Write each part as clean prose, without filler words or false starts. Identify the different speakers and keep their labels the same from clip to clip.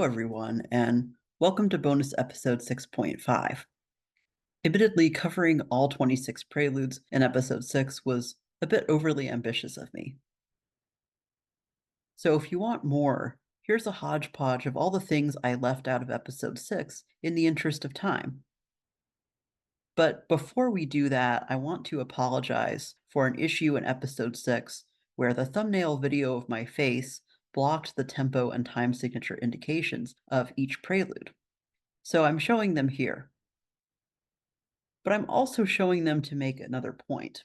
Speaker 1: Hello, everyone, and welcome to bonus episode 6.5. Admittedly, covering all 26 preludes in episode 6 was a bit overly ambitious of me. So if you want more, here's a hodgepodge of all the things I left out of episode 6 in the interest of time. But before we do that, I want to apologize for an issue in episode 6 where the thumbnail video of my face blocked the tempo and time signature indications of each prelude. So I'm showing them here. But I'm also showing them to make another point.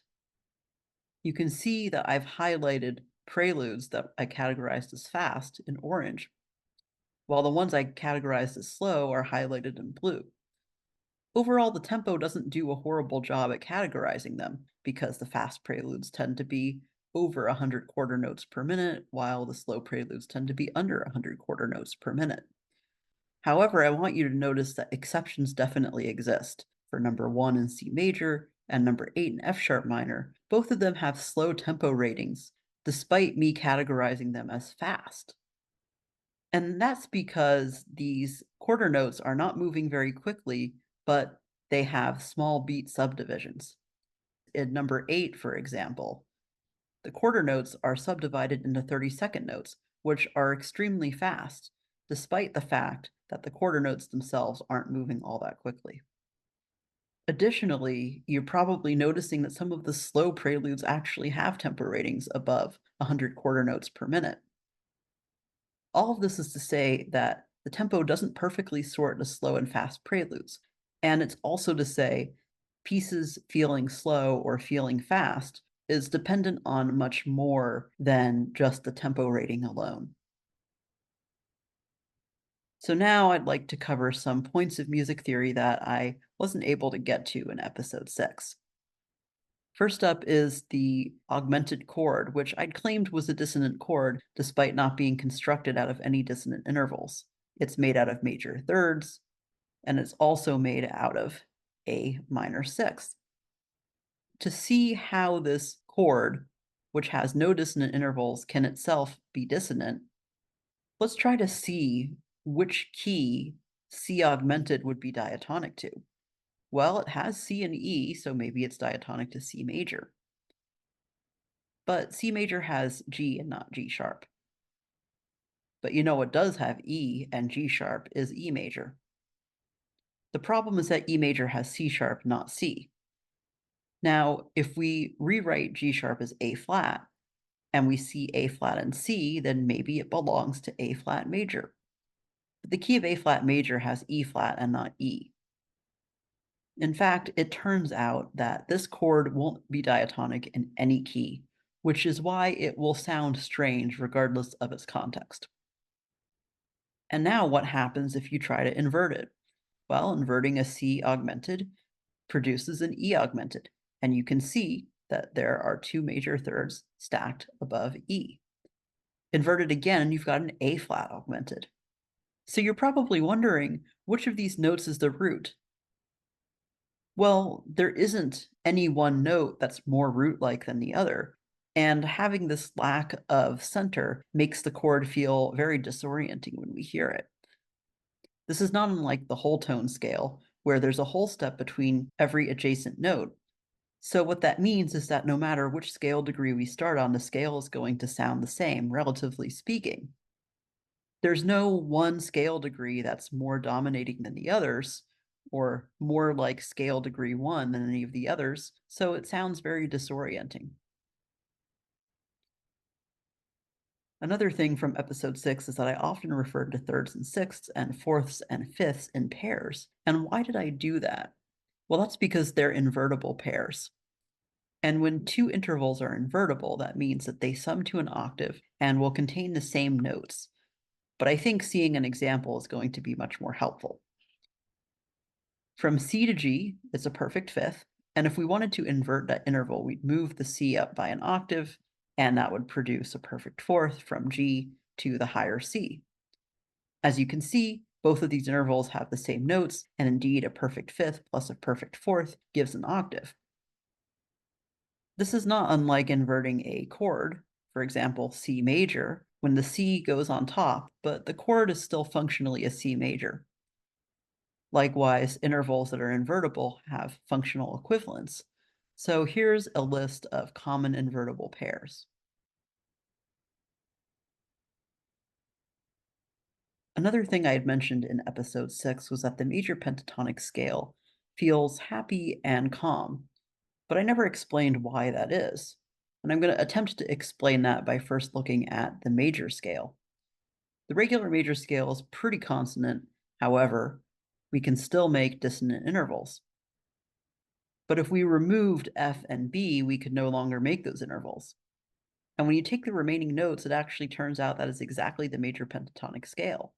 Speaker 1: You can see that I've highlighted preludes that I categorized as fast in orange, while the ones I categorized as slow are highlighted in blue. Overall, the tempo doesn't do a horrible job at categorizing them, because the fast preludes tend to be over 100 quarter notes per minute, while the slow preludes tend to be under 100 quarter notes per minute. However, I want you to notice that exceptions definitely exist. For number 1 in C major and number 8 in F sharp minor, both of them have slow tempo ratings, despite me categorizing them as fast. And that's because these quarter notes are not moving very quickly, but they have small beat subdivisions. In number 8, for example, the quarter notes are subdivided into 30-second notes, which are extremely fast, despite the fact that the quarter notes themselves aren't moving all that quickly. Additionally, you're probably noticing that some of the slow preludes actually have tempo ratings above 100 quarter notes per minute. All of this is to say that the tempo doesn't perfectly sort the slow and fast preludes, and it's also to say pieces feeling slow or feeling fast is dependent on much more than just the tempo rating alone. So now I'd like to cover some points of music theory that I wasn't able to get to in episode 6. First up is the augmented chord, which I'd claimed was a dissonant chord despite not being constructed out of any dissonant intervals. It's made out of major thirds, and it's also made out of A minor sixth. To see how this chord, which has no dissonant intervals, can itself be dissonant, let's try to see which key C augmented would be diatonic to. Well, it has C and E, so maybe it's diatonic to C major. But C major has G and not G sharp. But you know what does have E and G sharp is E major. The problem is that E major has C sharp, not C. Now, if we rewrite G sharp as A flat, and we see A flat and C, then maybe it belongs to A flat major. But the key of A flat major has E flat and not E. In fact, it turns out that this chord won't be diatonic in any key, which is why it will sound strange regardless of its context. And now what happens if you try to invert it? Well, inverting a C augmented produces an E augmented, and you can see that there are two major thirds stacked above E. Invert it again, and you've got an A flat augmented. So you're probably wondering, which of these notes is the root? Well, there isn't any one note that's more root-like than the other, and having this lack of center makes the chord feel very disorienting when we hear it. This is not unlike the whole tone scale, where there's a whole step between every adjacent note. So what that means is that no matter which scale degree we start on, the scale is going to sound the same, relatively speaking. There's no one scale degree that's more dominating than the others, or more like scale degree 1 than any of the others, so it sounds very disorienting. Another thing from episode 6 is that I often referred to thirds and sixths and fourths and fifths in pairs. And why did I do that? Well, that's because they're invertible pairs. And when two intervals are invertible, that means that they sum to an octave and will contain the same notes. But I think seeing an example is going to be much more helpful. From C to G, it's a perfect fifth, and if we wanted to invert that interval, we'd move the C up by an octave, and that would produce a perfect fourth from G to the higher C. As you can see, both of these intervals have the same notes, and indeed a perfect fifth plus a perfect fourth gives an octave. This is not unlike inverting a chord. For example, C major when the C goes on top, but the chord is still functionally a C major. Likewise, intervals that are invertible have functional equivalents. So here's a list of common invertible pairs. Another thing I had mentioned in episode 6 was that the major pentatonic scale feels happy and calm, but I never explained why that is. And I'm going to attempt to explain that by first looking at the major scale. The regular major scale is pretty consonant. However, we can still make dissonant intervals. But if we removed F and B, we could no longer make those intervals. And when you take the remaining notes, it actually turns out that is exactly the major pentatonic scale.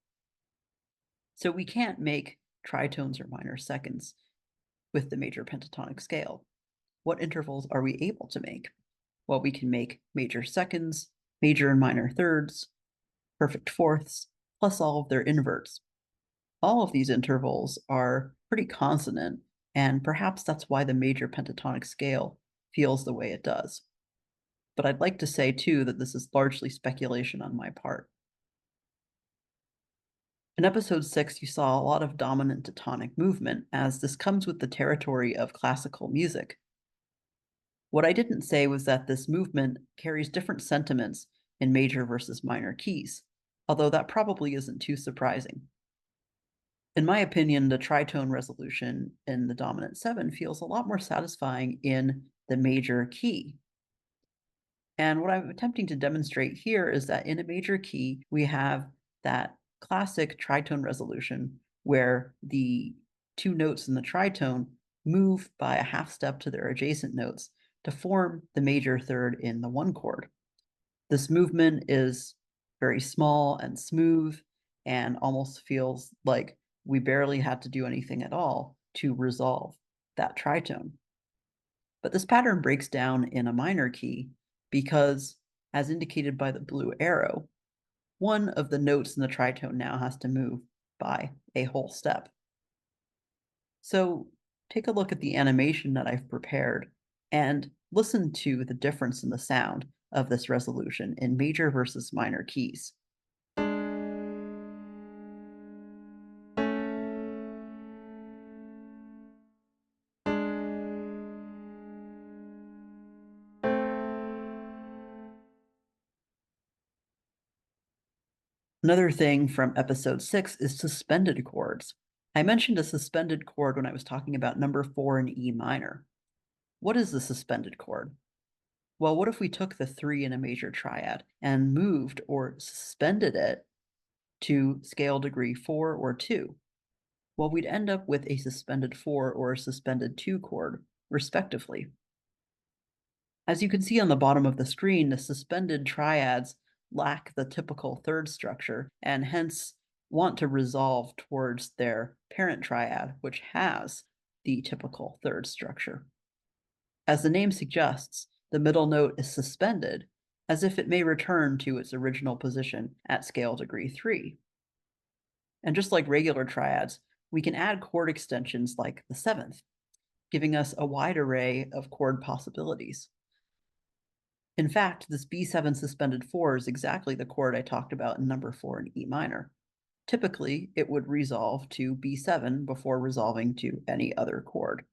Speaker 1: So we can't make tritones or minor seconds with the major pentatonic scale. What intervals are we able to make? Well, we can make major seconds, major and minor thirds, perfect fourths, plus all of their inverts. All of these intervals are pretty consonant, and perhaps that's why the major pentatonic scale feels the way it does. But I'd like to say, too, that this is largely speculation on my part. In episode 6, you saw a lot of dominant to tonic movement, as this comes with the territory of classical music. What I didn't say was that this movement carries different sentiments in major versus minor keys, although that probably isn't too surprising. In my opinion, the tritone resolution in the dominant 7 feels a lot more satisfying in the major key. And what I'm attempting to demonstrate here is that in a major key, we have that classic tritone resolution where the two notes in the tritone move by a half step to their adjacent notes to form the major third in the one chord. This movement is very small and smooth and almost feels like we barely had to do anything at all to resolve that tritone. But this pattern breaks down in a minor key because, as indicated by the blue arrow, one of the notes in the tritone now has to move by a whole step. So take a look at the animation that I've prepared and listen to the difference in the sound of this resolution in major versus minor keys. Another thing from episode 6 is suspended chords. I mentioned a suspended chord when I was talking about number 4 in E minor. What is the suspended chord? Well, what if we took the 3 in a major triad and moved or suspended it to scale degree 4 or 2? Well, we'd end up with a suspended 4 or a suspended 2 chord, respectively. As you can see on the bottom of the screen, the suspended triads lack the typical third structure and hence want to resolve towards their parent triad, which has the typical third structure. As the name suggests, the middle note is suspended as if it may return to its original position at scale degree 3. And just like regular triads, we can add chord extensions like the 7th, giving us a wide array of chord possibilities. In fact, this B7 suspended 4 is exactly the chord I talked about in number 4 in E minor. Typically, it would resolve to B7 before resolving to any other chord.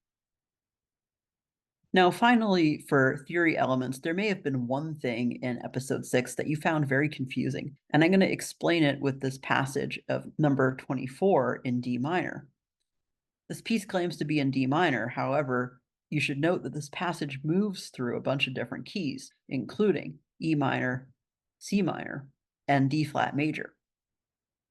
Speaker 1: Now, finally, for theory elements, there may have been one thing in episode 6 that you found very confusing, and I'm going to explain it with this passage of number 24 in D minor. This piece claims to be in D minor, however, you should note that this passage moves through a bunch of different keys, including E minor, C minor, and D flat major.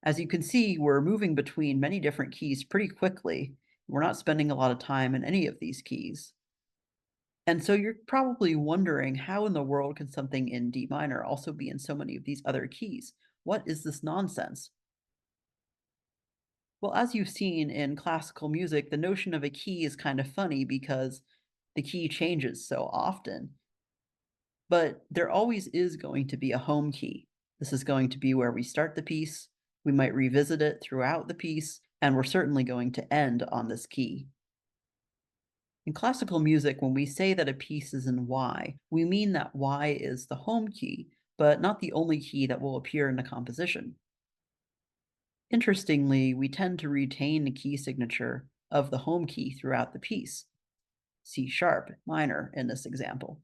Speaker 1: As you can see, we're moving between many different keys pretty quickly. We're not spending a lot of time in any of these keys. And so you're probably wondering, how in the world can something in D minor also be in so many of these other keys? What is this nonsense? Well, as you've seen in classical music, the notion of a key is kind of funny because the key changes so often. But there always is going to be a home key. This is going to be where we start the piece. We might revisit it throughout the piece, and we're certainly going to end on this key. In classical music, when we say that a piece is in Y, we mean that Y is the home key, but not the only key that will appear in the composition. Interestingly, we tend to retain the key signature of the home key throughout the piece, C sharp minor in this example.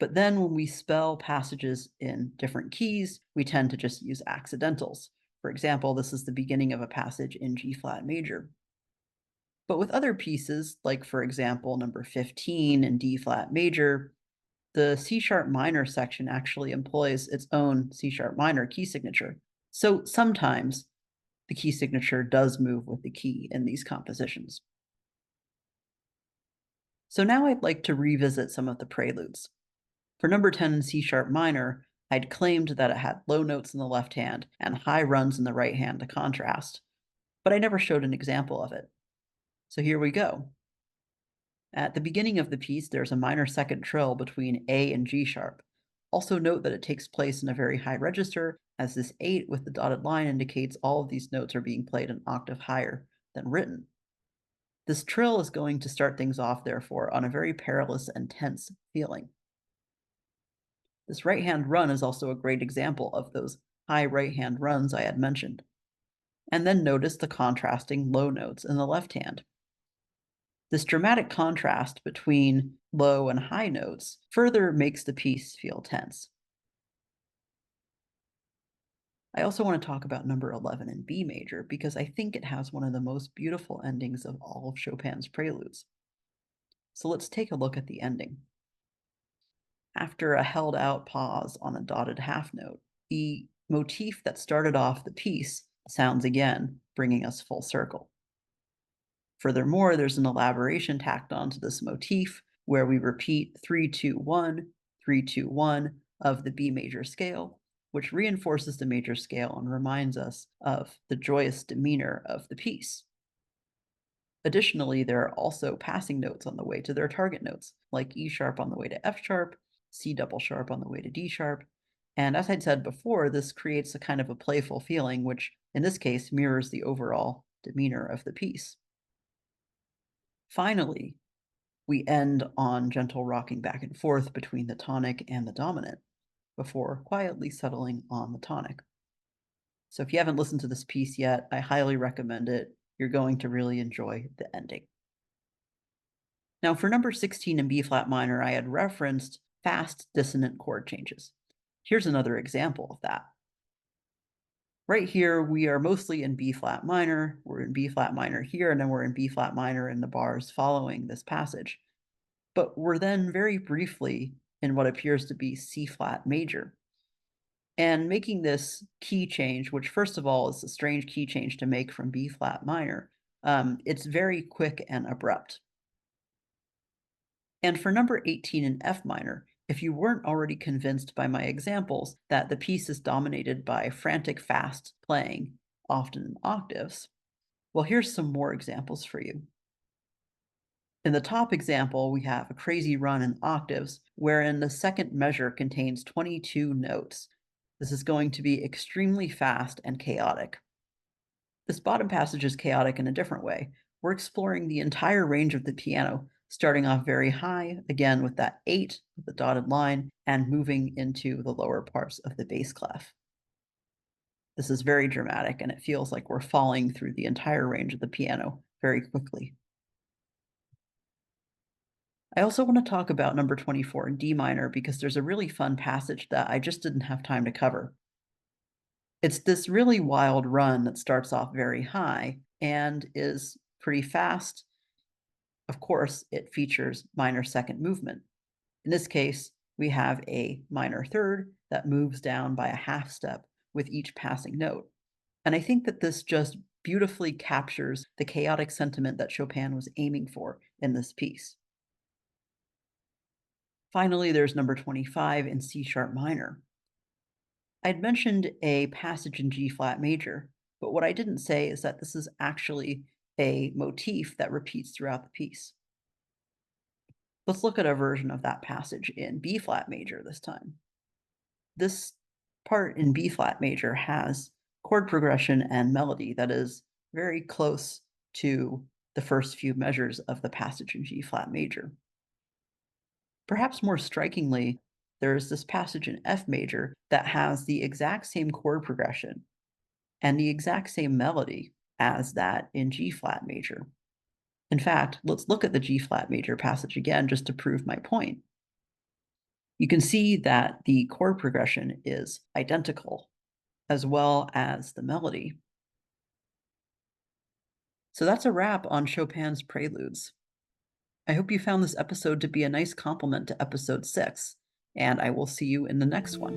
Speaker 1: But then when we spell passages in different keys, we tend to just use accidentals. For example, this is the beginning of a passage in G flat major. But with other pieces, like for example, number 15 in D flat major, the C sharp minor section actually employs its own C sharp minor key signature. So sometimes the key signature does move with the key in these compositions. So now I'd like to revisit some of the preludes. For number 10 in C sharp minor, I'd claimed that it had low notes in the left hand and high runs in the right hand to contrast, but I never showed an example of it. So here we go. At the beginning of the piece, there's a minor second trill between A and G sharp. Also note that it takes place in a very high register, as this 8 with the dotted line indicates all of these notes are being played an octave higher than written. This trill is going to start things off, therefore, on a very perilous and tense feeling. This right-hand run is also a great example of those high right-hand runs I had mentioned. And then notice the contrasting low notes in the left hand. This dramatic contrast between low and high notes further makes the piece feel tense. I also want to talk about number 11 in B major because I think it has one of the most beautiful endings of all of Chopin's preludes. So let's take a look at the ending. After a held out pause on a dotted half note, the motif that started off the piece sounds again, bringing us full circle. Furthermore, there's an elaboration tacked onto this motif where we repeat 3-2-1, 3-2-1 of the B major scale, which reinforces the major scale and reminds us of the joyous demeanor of the piece. Additionally, there are also passing notes on the way to their target notes, like E sharp on the way to F sharp, C double sharp on the way to D sharp. And as I'd said before, this creates a kind of a playful feeling, which in this case mirrors the overall demeanor of the piece. Finally, we end on gentle rocking back and forth between the tonic and the dominant before quietly settling on the tonic. So if you haven't listened to this piece yet, I highly recommend it. You're going to really enjoy the ending. Now for number 16 in B flat minor, I had referenced fast dissonant chord changes. Here's another example of that. Right here, we are mostly in B flat minor. We're in B flat minor here, and then we're in B flat minor in the bars following this passage. But we're then very briefly in what appears to be C flat major. And making this key change, which first of all is a strange key change to make from B flat minor, it's very quick and abrupt. And for number 18 in F minor, if you weren't already convinced by my examples that the piece is dominated by frantic fast playing, often in octaves, well, here's some more examples for you. In the top example, we have a crazy run in octaves, wherein the second measure contains 22 notes. This is going to be extremely fast and chaotic. This bottom passage is chaotic in a different way. We're exploring the entire range of the piano, starting off very high, again with that 8 with the dotted line, and moving into the lower parts of the bass clef. This is very dramatic, and it feels like we're falling through the entire range of the piano very quickly. I also want to talk about number 24 in D minor because there's a really fun passage that I just didn't have time to cover. It's this really wild run that starts off very high and is pretty fast. Of course, it features minor second movement. In this case, we have a minor third that moves down by a half step with each passing note. And I think that this just beautifully captures the chaotic sentiment that Chopin was aiming for in this piece. Finally, there's number 25 in C sharp minor. I'd mentioned a passage in G flat major, but what I didn't say is that this is actually a motif that repeats throughout the piece. Let's look at a version of that passage in B flat major this time. This part in B flat major has chord progression and melody that is very close to the first few measures of the passage in G flat major. Perhaps more strikingly, there's this passage in F major that has the exact same chord progression and the exact same melody as that in G flat major. In fact, let's look at the G flat major passage again just to prove my point. You can see that the chord progression is identical, as well as the melody. So that's a wrap on Chopin's Preludes. I hope you found this episode to be a nice complement to episode 6, and I will see you in the next one.